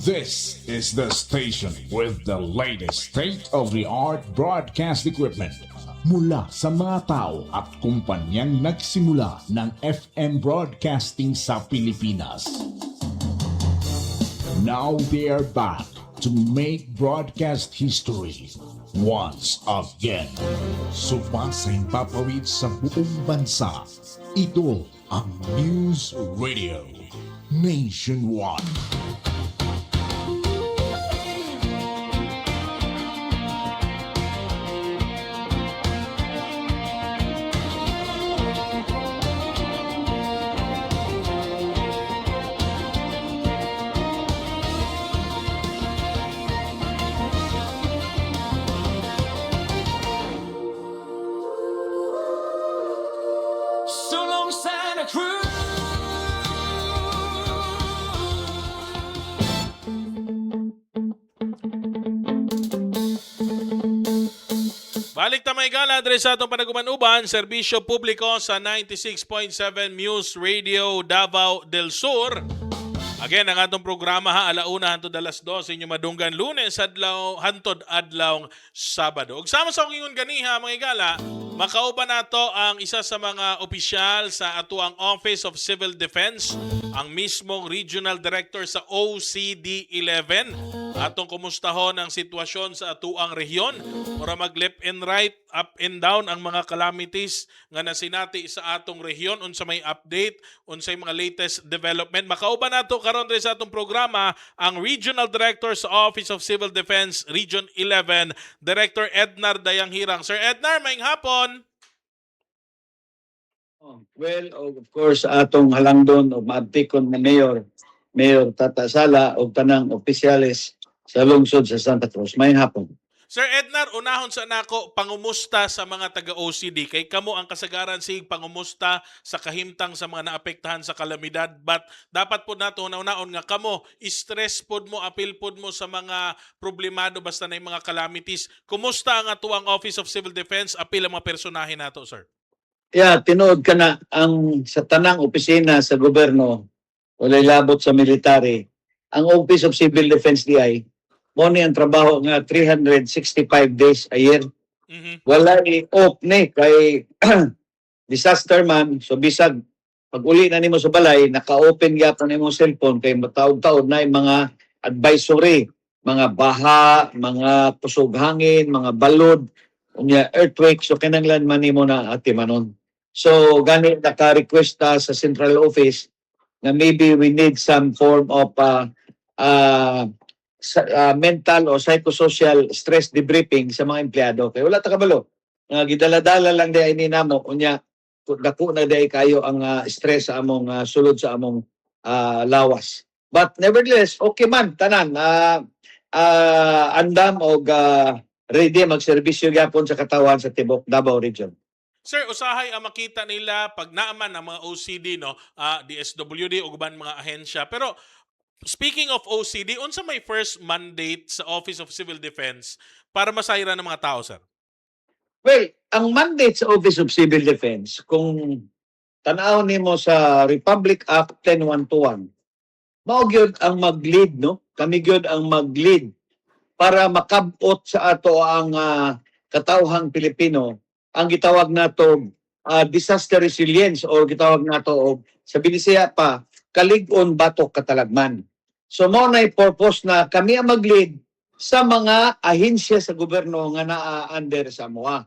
This is the station with the latest state-of-the-art broadcast equipment mula sa mga tao at kumpanyang nagsimula ng FM broadcasting sa Pilipinas. Now they are back to make broadcast history once again. Sumasang papawid sa buong bansa. Ito ang News Radio Nationwide. Balik tamay gala, adres sa atong panagumanuban, serbisyo publiko sa 96.7 Muse Radio Davao del Sur. Again, ang atong programa ha, alauna hantod alas 12, inyo madunggan Lunes, adlaw, hantod adlaw Sabado. Ug sama sa ingon ganiha mga igala, makauban nato ang isa sa mga opisyal sa atuang Office of Civil Defense, ang mismong Regional Director sa OCD 11. Atong kumustahon ang sitwasyon sa atuang rehiyon para mag left and right, up and down ang mga calamities nga nasinati sa atong rehiyon, unsa may update, unsay mga latest development. Makauban nato karon sa atong programa ang Regional Director sa Office of Civil Defense Region 11, Director Ednar Dayanghirang. Sir Ednar, maayong hapon. Well, of course, atong halangdon o maabtikon na Mayor Tata Sala o tanang opisyales sa lungsod sa Santa Cruz. May hapon. Sir Ednar, unahon sa nako pangumusta sa mga taga-OCD. Kay kamo ang kasagaran sig pangumusta sa kahimtang sa mga naapektahan sa kalamidad. But dapat po nato naon nga kamo, stress pod mo, apil pod mo sa mga problemado basta na yung mga calamities. Kumusta ang atuang Office of Civil Defense, apil ang mga personahe nato, sir? Yeah, tinuod ka na ang sa tanang opisina sa gobyerno, walay labot sa military, ang Office of Civil Defense DI, mo ni ang trabaho nga 365 days a year. Wala ni off ni kay disaster man, so bisag pag uli na nimo sa balay, naka-open gyapon nimo cellphone kay mataod-taod na yung mga advisory, mga baha, mga kusog hangin, mga balod, unya earthquake, so kinanglan man nimo na atimanon. So gani naka-request ta sa central office na maybe we need some form of mental o psychosocial stress debriefing sa mga empleyado. Kaya wala ta kabalo. Gidala-dala lang day ini namo unya dako na day kayo ang stress sa among sulod sa among lawas. But nevertheless, okay man tanan. Andam og ready magserbisyo gyapon sa katawan sa tibok Davao Region. Sir, usahay ang makita nila pag naaman ang mga OCD, no, DSWD o guban mga ahensya. Pero speaking of OCD, unsa may first mandate sa Office of Civil Defense para masayra ng mga tao, sir? Well, ang mandate sa Office of Civil Defense, kung tanaw nimo sa Republic Act 10121, mao gyud ang mag-lead, no? Kami gyud ang mag-lead para makabot sa ato ang katawhang Pilipino ang gitawag nato disaster resilience o gitawag nato sa Binisaya pa kalig-on batok katalagman. So mo na purpose na kami ang mag-lead sa mga ahensya sa gobyerno nga naa under sa MOA.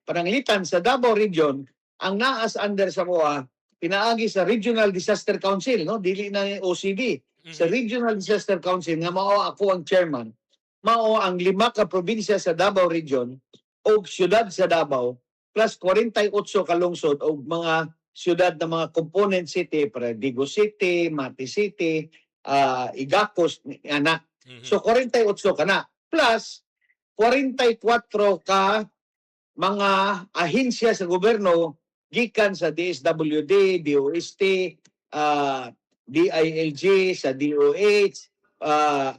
Pananglitan sa Davao Region, ang naas under sa MOA pinaagi sa Regional Disaster Council, no, dili na OCD. Sa Regional Disaster Council nga mao ako ang chairman, mao ang 5 ka probinsya sa Davao Region o siyudad sa Davao plus 48 ka lungsod o mga siyudad na mga component city para Digo City, Mati City, Igacos, anak. So 48 ka na. Plus 44 ka mga ahensya sa gobyerno gikan sa DSWD, DOST, DILG, sa DOH,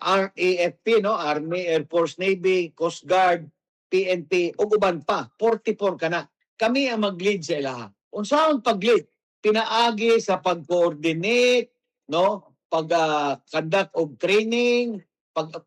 RAFP, no? Army, Air Force, Navy, Coast Guard, PNP, o uban pa. 44 ka na. Kami ang mag-lead sa ilaha. Unsaon pag-lead? Pinaagi sa pag-coordinate, no? conduct of training,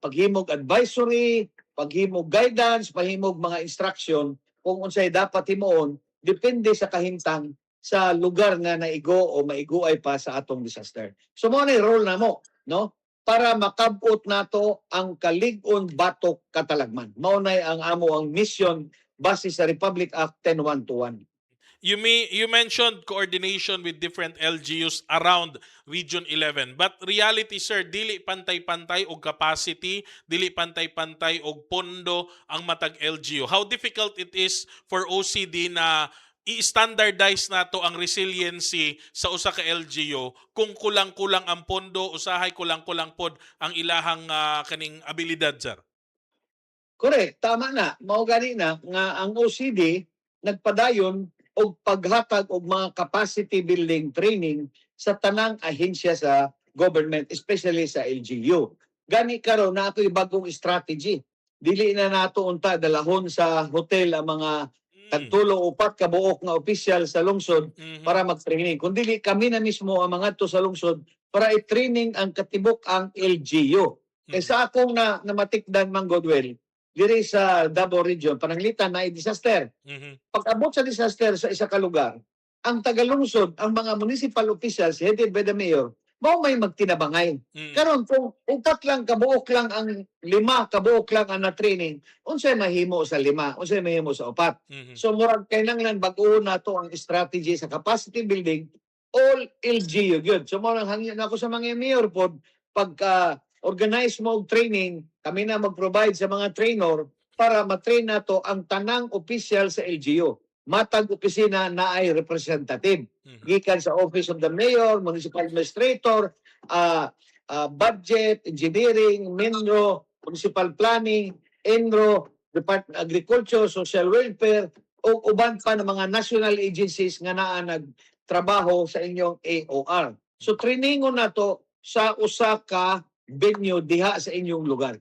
paghimog advisory, paghimog guidance, paghimog mga instruction kung unsay dapat himuon depende sa kahimtang sa lugar nga naigo o maiguay pa sa atong disaster. So mo na role na mo, no? Para makabot nato ang kalig-on batok katalagman. Mao nay ang amo ang mission base sa Republic Act 10121. You mentioned coordination with different LGUs around Region 11. But reality, sir, dili pantay-pantay og capacity, dili pantay-pantay og pondo ang matag LGU. How difficult it is for OCD na i-standardize nato ang resiliency sa usa ka LGU kung kulang-kulang ang pondo, usahay kulang-kulang pod ang ilahang kaning abilidad, sir? Correct, tama na. Mao gani na nga ang OCD nagpadayon og paghatag og mga capacity building training sa tanang ahensya sa government, especially sa LGU. Gani karon na ato'y bagong strategy. Dili na nato unta dalahon sa hotel ang mga tagtulo upat ka buok nga opisyal sa lungsod para mag-training. Kung dili kami na mismo ang mga to sa lungsod para i-training ang katibok ang LGU. Kaysa akong namatikdan mang Godwell, diri sa Davao Region, pananglitan na disaster. Pag-abot sa disaster sa isa ka lugar, ang tagalungsod, ang mga municipal officials headed by the mayor, mao may magtinabangay. Karon kung upat lang kabuok lang ang lima kabuok lang ang na-training, unsay mahimo sa lima, unsay mahimo sa upat. So murag kailangan bag-o nato ang strategy sa capacity building all LGU gyud. So mo nang hangin ako sa mga mayor pod pagka organize mo og training, kami na mag-provide sa mga trainer para matrain nato ang tanang official sa LGU. Matag opisina na ay representative. Gikan sa Office of the Mayor, Municipal Administrator, Budget, Engineering, MINRO, Municipal Planning, ENRO, Department of Agriculture, Social Welfare, o uban pa ng mga national agencies nga naa nagtrabaho sa inyong AOR. So trainingon nato sa usa ka venue diha sa inyong lugar.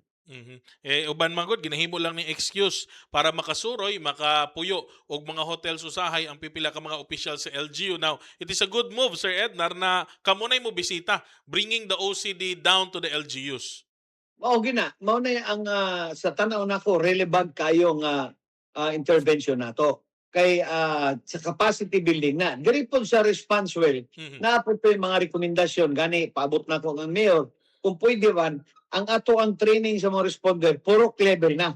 Uban man gud ginahimo lang ni excuse para makasuroy, makapuyo og mga hotels usahay ang pipila ka mga official sa LGU. Now, it is a good move, Sir Ednar, na kamunay mo bisita, bringing the OCD down to the LGUs. Mao gina, mao na ang sa tanaw nako relevant kayo nga intervention nato. Kay sa capacity building na. Diri po sa response well, naapod po yung mga rekomendasyon gani paabot na ko ng mayor kung pwede man ang ato ang training sa mga responder puro level na,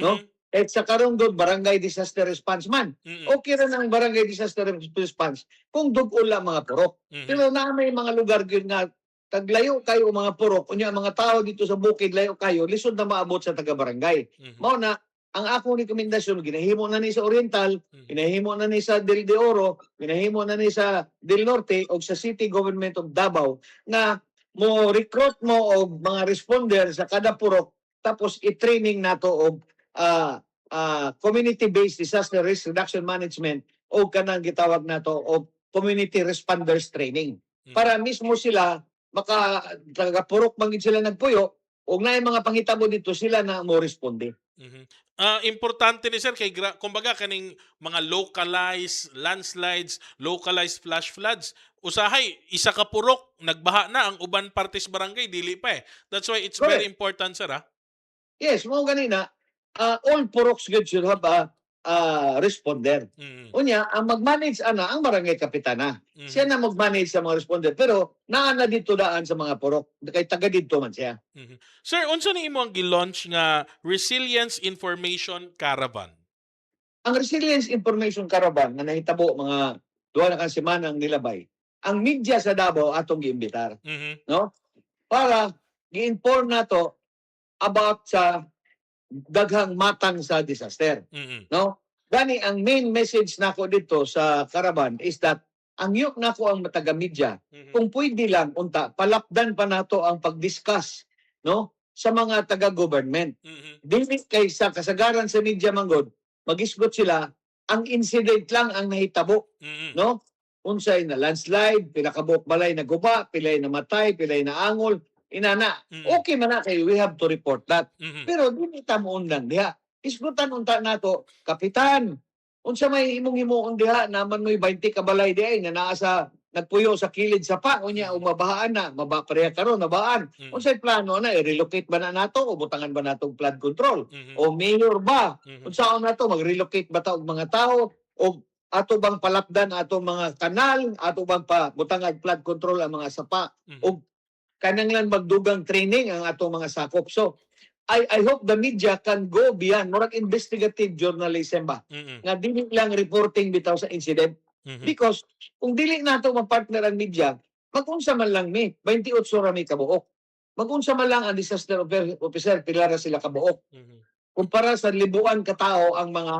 no? At sa karong dod barangay disaster response man. Okay ra nang barangay disaster response kung dugo lang mga purok. Pero na may mga lugar gyud nga taglayo kayo mga purok, unya mga tao dito sa bukid layo kayo, lisod na maabot sa taga barangay. Mao na ang akong rekomendasyon ginahimo na ni sa Oriental, ginahimo na ni sa Del de Oro, ginahimo na ni sa Del Norte o sa City Government of Davao na mo recruit mo og mga responder sa kada purok tapos i-training nato og community-based disaster risk reduction management o kanang gitawag nato og community responders training para mismo sila maka taga-purok man gid sila nagpuyo og naay mga pangitabo dito sila na mo responde. Importante ni sir kay kumbaga kaning mga localized landslides, localized flash floods, usahay isa ka purok nagbaha na ang uban partes barangay dili pa eh. That's why it's very important, sir. Yes, mao ganina all puroks should have a responder. Unya ang mag-manage ang barangay kapitana. Siya na mag-manage sa mga responder pero naa na dito daan sa mga purok kay taga dito man siya. Sir, unsa ni imo ang gi-launch nga Resilience Information Caravan? Ang Resilience Information Caravan nga nahitabo mga duha na ka semana ang nilabay. Ang media sa Davao atong giimbitar, no? Para gi-inform nato about sa daghang matang sa disaster, no? Gani ang main message nako dito sa Caravan is that ang yuk nako ang mataga media, kung pwede lang unta palapdan pa nato ang pag-discuss, no, sa mga taga-government. Dili kay sa kasagaran sa media manggod, magisgot sila ang incident lang ang nahitabo, no? Unsay na landslide, pila ka buok balay na guba, pilay namatay, pilay na angol, inana. Okay man na kay we have to report that. Pero dili ta mo undan diha. Isgutan unta nato, kapitan. Unsa may imong himuon diha naman mo'y 20 ka balay diay nga naa sa nagpuyo sa kilid sapa unya og mabahaan na, mabapareha karon nabaan. Unsay plano na i-relocate ba na nato o butangan ba natong flood control? O mayor ba? Unsaon nato mag-relocate ba ta og mga tao o ato bang palapdan atong mga kanal, ato bang butangan flood control ang mga sapa o kananglan magdugang training ang atong mga sakop. So I hope the media can go beyond murag investigative journalism ba nga dili lang reporting bitaw sa incident. Because kung dili nato mapartner ang media, mag-unsa man lang 28 ra mi kabuok. Mag-unsa man lang ang disaster officer pila ra sila kabuok. Kumpara sa libuan ka tao ang mga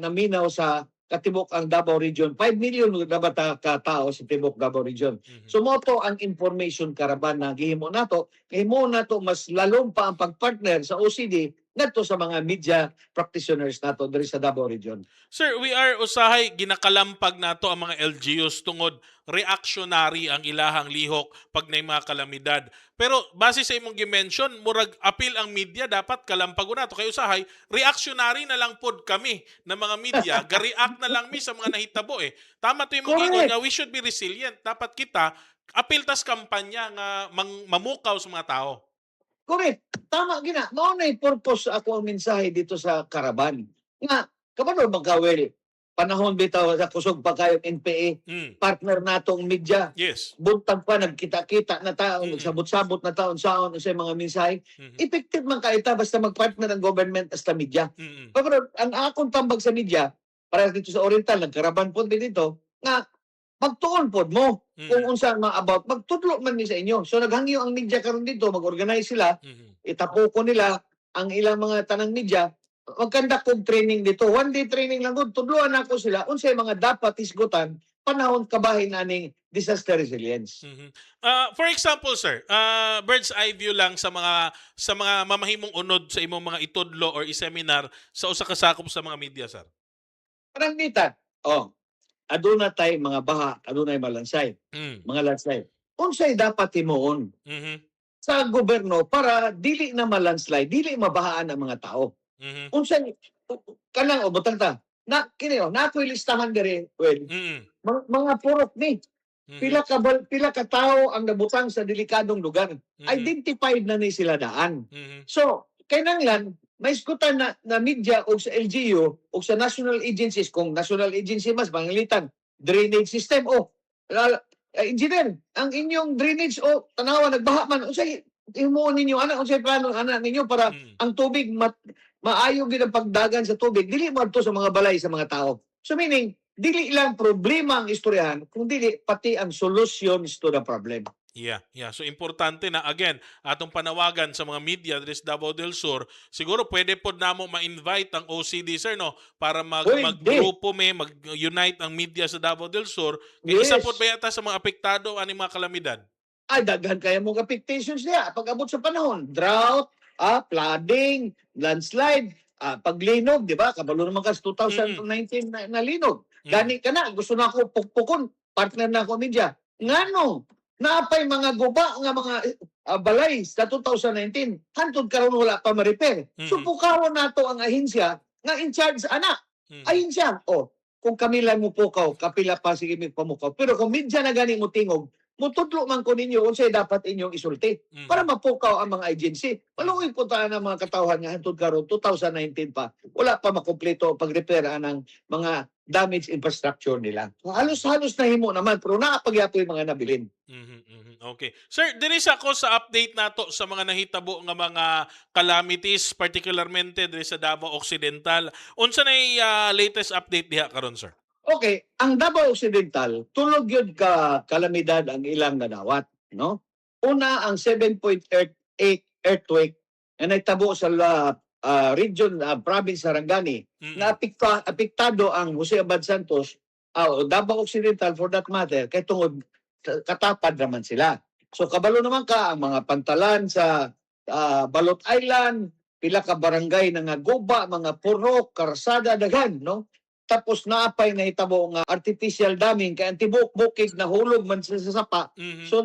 naminaw sa katibok ang Davao Region. 5 million dapat ka tao sa tibok Davao Region. So moto ang information karaban na gihimo nato, gihimo nato mas lalong pa ang pagpartner sa OCD ngadto sa mga media practitioners nato diri sa Davao Region. Sir, we are usahay ginakalampag nato ang mga LGUs tungod reactionary ang ilahang lihok pag nay mga kalamidad. Pero base sa imong gi-mention, murag appeal ang media dapat kalampago nato kay usahay reactionary na lang pod kami na mga media, ga-react na lang mi sa mga nahitabo eh. Tama to imong ingon nga we should be resilient. Dapat kita appeal tas kampanya nga mamukaw sa mga tao. Correct. Tama gina. Mao na purpose ako ang mensahe dito sa Karaban. Nga kabalo magkawel panahon bitaw sa kusog pa kayo NPA, partner natong media. Yes. Buntag pa nagkita-kita na taon, nagsabot-sabot na taon saon sa mga mensahe. Effective man kaita basta magpartner ang government as the media. Pero ang akong tambag sa media para dito sa Oriental nagkaraban pod dito nga magtuon pod mo kung unsa mga about magtudlo man ni sa inyo. So naghangyo ang media karon dito, mag-organize sila, itapoko nila ang ilang mga tanang media, magkandak og training dito. One day training lang gud, tudloan nako sila unsay mga dapat isgutan panahon kabahin aning disaster resilience. For example, sir, bird's eye view lang sa mga mamahimong unod sa imong mga itudlo or i-seminar sa usa ka sakop sa mga media, sir. Parang nita, aduna tay mga baha, adunay malansay, mga landslide. Unsay dapat himuon sa gobyerno para dili na malandslide, dili mabahaan ang mga tao. Unsay kanang butang ta na kini na ako'y listahan diri mga purok ni pila ka tao ang nabutang sa delikadong lugar. Identified na ni sila daan. So kinahanglan may iskutan na media o sa LGU o sa national agencies, kung national agency mas pangilitan drainage system engineer ang inyong drainage tanawa nagbaha man unsay himuon ninyo unsay plano ninyo para ang tubig maayo gid ang pagdagan sa tubig dili madto sa mga balay sa mga tao. So meaning dili lang problema ang istoryahan kung dili pati ang solutions to the problem. Yeah. So importante na again atong panawagan sa mga media diri sa Davao del Sur, siguro pwede pod namo ma-invite ang OCD, sir, no, para maggrupo mag-unite ang media sa Davao del Sur. Kaya isa pod ba yata sa mga apektado ani mga kalamidad? Ay daghan kaya mo affectations niya pag abot sa panahon, drought, flooding, landslide, paglinog, di ba? Kabalo naman kas 2019 na linog. Gani ka na, gusto na ako pukpukon, partner na ako media. Ngano? Naapay mga guba nga mga balay sa 2019, hantod karon wala pa ma-repair. So pukaron nato ang ahensya nga in charge sa anak. Ahensya, kung kami lang mo pukaw, kapila pa sige mi pamukaw. Pero kung media na gani mo tingog, mutudlo man ko ninyo unsay dapat inyong isulti para mapukaw ang mga agency. Malungig po tayo ng mga katawhan nga hantod karon 2019 pa. Wala pa makumpleto pag-repair ng mga damaged infrastructure nila. Halos-halos na himo naman pero naapagyapo yung mga nabilin. Okay. Sir, diri sa ako sa update nato sa mga nahitabo nga mga calamities, particularmente diri sa Davao Occidental. Unsa nay latest update diha karon, sir? Okay, ang Davao Occidental, tulog yun ka kalamidad ang ilang nadawat, no? Una, ang 7.8 earthquake na nagtabo sa region, province Sarangani, na apektado ang Jose Abad Santos, Davao Occidental for that matter, kay tungod katapad naman sila. So kabalo naman ka ang mga pantalan sa Balot Island, pila ka barangay na nga guba, mga purok, karsada, daghan, no? Tapos naapay na hitabo nga artificial damming kay ang tibok bukid nahulog man sa sapa. So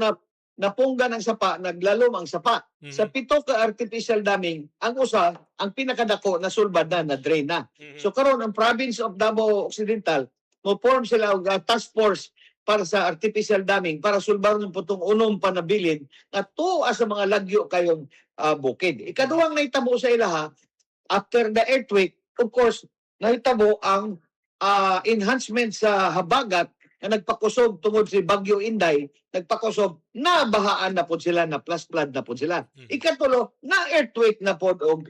napunggan ang sapa, naglalom ang sapa. Sa 7 ka artificial damming, ang usa ang pinakadako na sulbad na drain na. So karon ang province of Davao Occidental mo form sila og task force para sa artificial damming para sulbaron po itong unong panabilin nga tuwa sa mga lagyo kayong bukid. Ikaduhang nahitabo sa ilaha, after the earthquake, of course, nahitabo ang enhancement sa habagat na nagpakusob tungod si Bagyo Inday, nagpakusob, nabahaan na po sila, na plus flood na po sila. Ikatulo, na earthquake na po og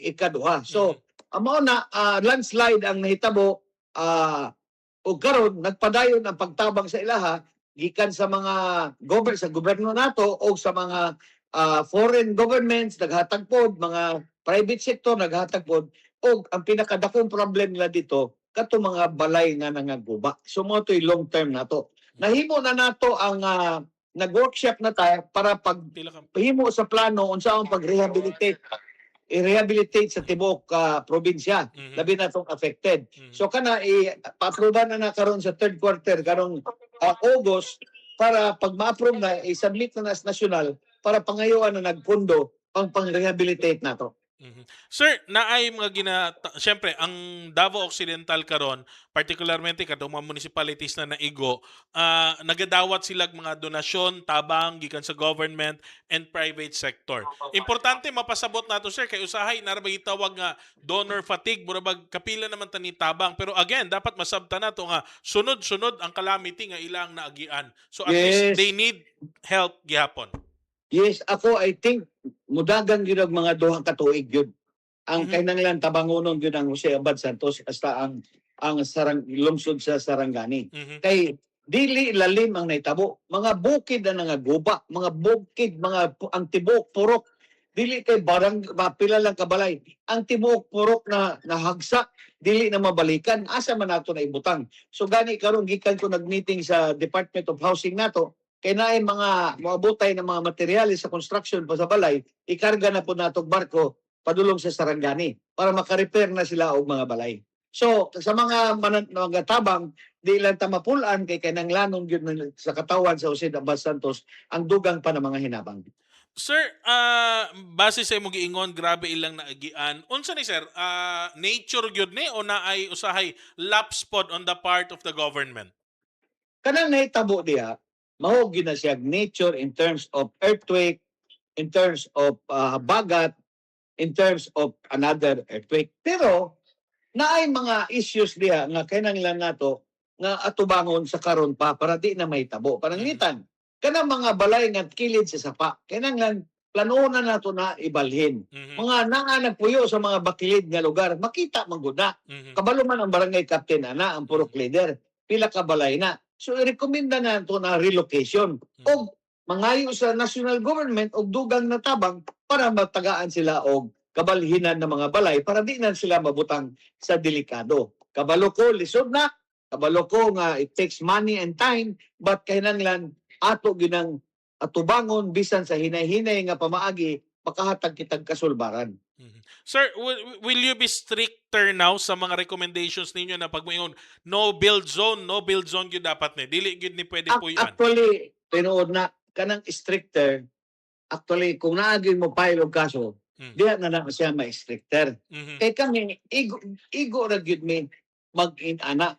ikaduha. So, amo na landslide ang nahitabo o karon nagpadayon ang pagtabang sa ilaha gikan sa mga sa gobyerno nato o sa mga foreign governments naghatag pod, mga private sector naghatag pod, o ang pinakadakong problem nila dito kato mga balay nga nangaguba. So mo to'y long term nato. Nahimo na nato ang nag-workshop na tayo para paghimo sa plano unsa ang pag-rehabilitate i-rehabilitate sa tibok probinsya, labi na itong affected. So kana i-approve na karon sa third quarter karong August para pag ma-approve na i-submit na sa national para pangayuan na nagpundo ang pang-rehabilitate nato. Sir, naay mga siyempre ang Davao Occidental karon, particularmente kadtong mga municipalities na naigo, nagadawat sila mga donasyon tabang gikan sa government and private sector. Importante mapasabot nato sir kay usahay na ra tawag nga donor fatigue, murabag kapila naman tani tabang, pero again dapat masabtan nato nga sunod-sunod ang calamity nga ilang naagian. So at least they need help gihapon. Yes, ako I think mudagan gyud ang mga duha ka tuig gyud. Ang kinahanglan tabangonon gyud ang Jose Abad Santos hasta ang lungsod sa Sarangani. Kay dili lalim ang naitabo, mga bukid na nangaguba, mga bukid, ang tibok purok dili kay pila lang kabalay. Ang tibok purok na nahagsak dili na mabalikan, asa man nato na ibutang. So gani karon gikan ko nagmeeting sa Department of Housing nato kay naay mga moabotay ng mga materyales sa construction pa sa balay, ikarga na po natong barko padulong sa Sarangani para makarepair na sila og mga balay. So sa mga tabang, di lang tamapulan kay kananglanon gyud sa katawan sa Jose Abad Santos ang dugang pa ng mga hinabang. Sir, base sa imong giingon, grabe ilang naagian. Unsa ni sir, nature gyud ni o naay usahay lapse pod on the part of the government? Kanang nahitabo diha, mao gyud na siya nature in terms of earthquake, in terms of bagat, in terms of another earthquake. Pero naay mga issues diha nga kinahanglan nato nga atubangon sa karon pa para di na mahitabo. Pananglitan, kanang mga balay nga kilid sa sapa, kinahanglan plano na nato na ibalhin. Mga naa nagpuyo sa mga bakilid nga lugar, makita man gud na. Kabalo man ang barangay captain ana, ang purok leader, pila ka balay na. So i-recommenda na ito na relocation o mangayo sa national government o dugang na tabang para matagaan sila og kabalhinan ng mga balay para di na sila mabutang sa delikado. Kabalo ko, lisod na. Kabalo ko nga it takes money and time but kinahanglan ato ginang atubangon bisan sa hinay-hinay nga pamaagi makahatag kitag kasulbaran. Sir, will you be stricter now sa mga recommendations ninyo na pagmoingon no build zone gyud dapat ni dili gyud ni pwede puy-an? Actually, tinuod na kanang stricter. Actually, kung naagay mo file og kaso, diha na lang siya ma-stricter. Kay kami igo ra gyud mi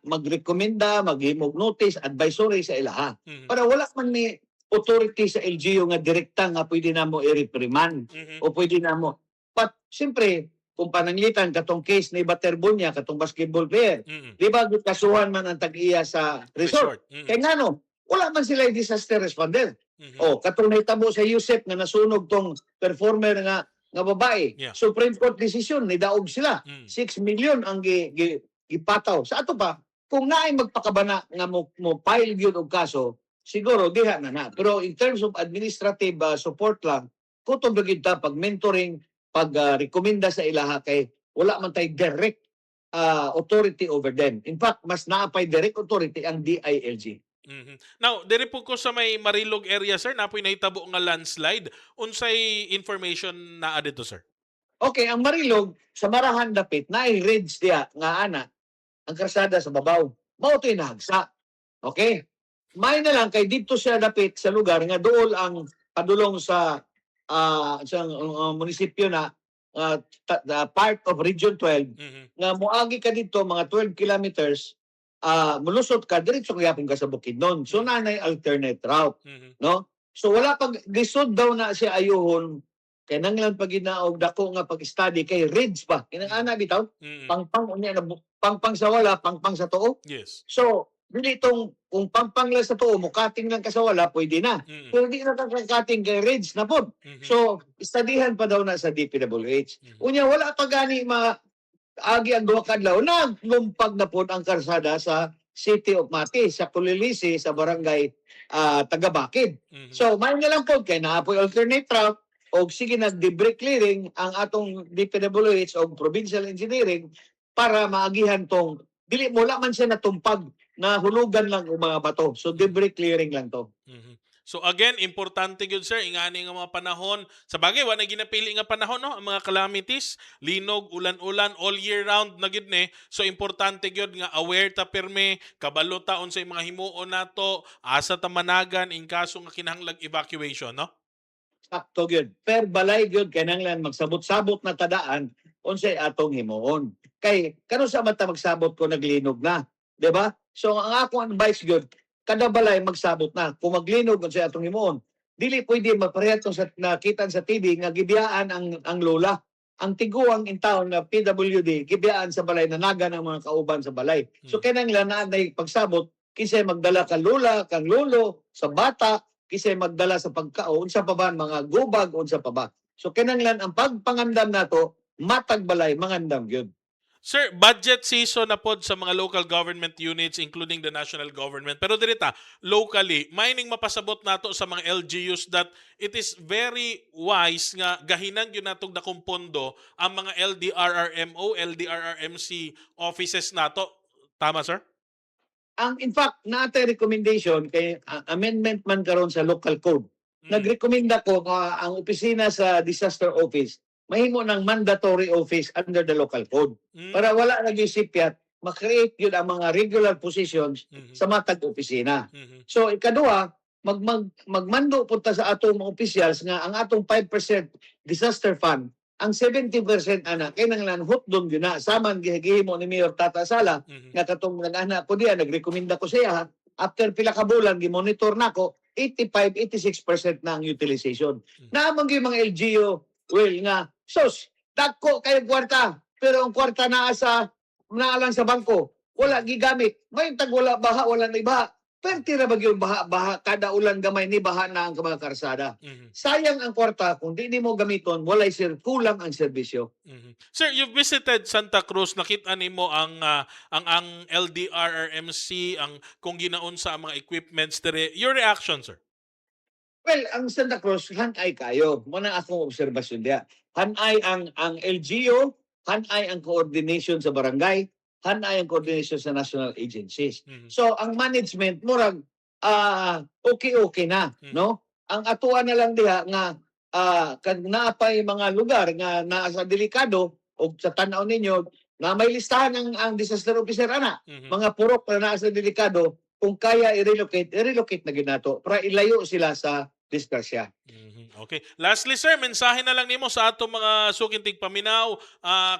magrekomenda, maghimog notice, advisory sa ilaha. Para wala man ni authority sa LGU nga direkta nga pwede namo i-reprimand o pwede namo. But siyempre, kung pananglitan katong case ni Baterbunya, katong basketball player, di ba kasuhan man ang tag-iya sa resort? Kaya nga no, wala man sila disaster responder. O, katong nahitabo sa Yusef nga nasunog tong performer nga babae. Supreme Court decision, nidaog sila. 6 million ang gipataw. Sa ato pa, kung naay magpakabana nga mo file yun og kaso, siguro diha na. Pero in terms of administrative support lang, kutong kita pag mentoring, pag-rekomenda sa ilaha kay wala man tay direct authority over them. In fact, mas naapay direct authority ang DILG. Now, diri po ko sa may Marilog area, sir, napoy nahitabo nga landslide. Unsay information naa dito, sir? Okay, ang Marilog, sa Marahan dapit, naay ridge diya nga ana, ang karsada sa babaw. Mao to'y nahagsa. Okay? May na lang kay dito siya dapit sa lugar nga dool ang padulong sa munisipyo na part of Region 12 nga moagi ka dito mga 12 kilometers mulusot ka diretso gyapon ka sa Bukidnon. So nanay alternate route, Mhm. no? So wala pag lisod daw na siya ayuhon kay nanglan pag ginaog dako nga pag-study kay Ridge pa. Kinangana bitaw Mhm. pangpang unya na pangpang sa wala, pangpang sa tuo. Yes. So dili itong kung pangpang lang sa tuo mo cutting lang ka sa wala pwede na. Mhm. Pero di na cutting kay Ridge na pod. Mhm. So studyhan pa daw na sa DPWH. Mhm. Unya wala pa gani agi ang duha kadlaw naglumpag na pod ang karsada sa City of Mati sa Kulilisi sa barangay Tagabakid. Mhm. So may nga lang pod kay naapoy alternate route o sige nag-debris clearing ang atong DPWH o Provincial Engineering para maagihan tong dili mo man siya natumpag na hulugan lang ang mga bato. So debris clearing lang to. Mhm. So again, importante gyud sir ingani nga mga panahon. Sa bagay wala ginapili nga panahon no, ang mga calamities, linog, ulan-ulan all year round na gyud ni. So importante gyud nga aware ta pirmi, kabalo ta unsay mga himuon nato, asa ta managan in kaso nga kinahanglag evacuation no. Sakto gyud. Per balay gyud kay nanglan magsabot-sabot na tadaan unsay atong himuon. Kay kano sa mata magsabot ko naglinog na, di ba? So ang akong advice gyud kada balay magsabot na. Kung maglinog unsay atong himuon, dili pwede maparehas sa nakitan sa TV nga gibiyaan ang lola. Ang tiguang in town na PWD gibiyaan sa balay nanagan ang mga kauban sa balay. So kinahanglan na pagsabot kisay magdala ka lola, kang lolo sa bata kisay magdala sa pagkao unsa pa ba mga gubag unsa pa ba. So kinahanglan ang pagpangandam nato matag balay mangandam gyud. Sir, budget season na pod sa mga local government units including the national government. Pero dirita, locally, mining mapasabot nato sa mga LGUs that it is very wise nga gahinan gyud natong dakong pondo ang mga LDRRMO, LDRRMC offices nato. Tama, sir? Ang in fact naatay recommendation kay amendment man karon sa local code. Nagrekomenda ko ang opisina sa disaster office mahimo ng mandatory office under the local code. Para wala na gyud sipyat, makreate yun ang mga regular positions sa matag opisina. So ikaduha, magmando punta sa atong mga officials nga ang atong 5% disaster fund, ang 70% ana kay nanglan hotdon gyud na saman gihimo ni Mayor Tata Sala nga katong nag-ana ko diya nagrekomenda ko siya after pila ka bulan gi-monitor nako 85-86% na ang utilization. Naamang gyud mga LGU well nga sos dagko kay kwarta pero ang kwarta naa lang sa bangko wala gigamit may tag wala baha wala na ibaha perti ra ba gyud baha kada ulan gamay ni baha na ang mga karsada. Sayang ang kwarta kung di mo gamiton walay kulang ang serbisyo. Sir, you've visited Santa Cruz, nakita nimo ang LDRRMC, ang kung ginaon sa mga equipments dire. Your reaction, sir? Well, ang Santa Cruz, hanay kayo. Muna akong obserbasyon diya. Hanay ang LGU, hanay ang coordination sa barangay, hanay ang coordination sa national agencies. So, ang management, murag, okay na, no? Ang atuan na lang diha nga, kag naapay mga lugar nga nasa delikado, o sa tanaw ninyo, na may listahan ang disaster officer, ana. Mga purok na nasa delikado, kung kaya i-relocate na ginato para ilayo sila sa disgrasya. Okay. Lastly, sir, mensahe na lang nimo sa ato mga sukintig paminaw,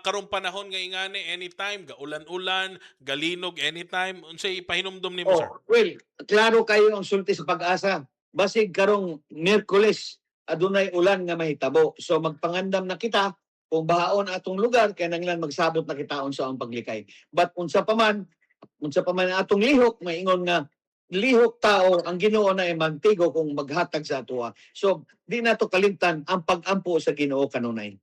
karong panahon nga ingani anytime, gaulan-ulan, galinog anytime, unsay ipahinumdom nimo, sir? Well, klaro kayo ang sulti sa pag-asa. Basig karong Miyerkules, adunay ulan nga mahitabo. So magpangandam na kita kung bahaon atong lugar kay nanglan magsabot na kita unsa ang paglikay. But unsa pa man ang atong lihok maingon nga lihok tao ang Ginoo na mantigo kung maghatag sa atoa. So di nato kalimtan ang pag-ampo sa Ginoo kanunay.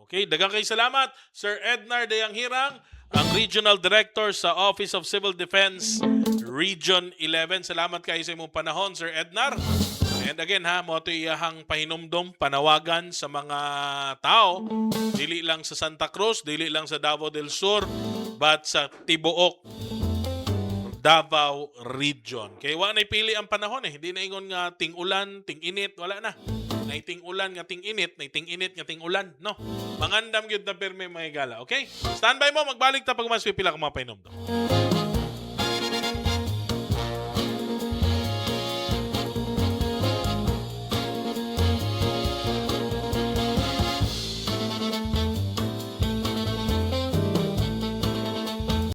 Okay, daghang kay salamat Sir Ednar Dayang Hirang, ang Regional Director sa Office of Civil Defense Region 11. Salamat kayo sa imong panahon, Sir Ednar. And again mo ito iyahang pahinumdom, panawagan sa mga tao, dili lang sa Santa Cruz, dili lang sa Davao del Sur, but sa tibuok Davao Region. Kaya wala na pili ang panahon Hindi na ingon nga ting ulan, ting init, wala na. Nay ting ulan nga ting init, nay ting init nga ting ulan, no? Mangandam gyud na perme mga gala, okay? Standby mo, magbalik ta pag mas pipila ka mga pahinumdom.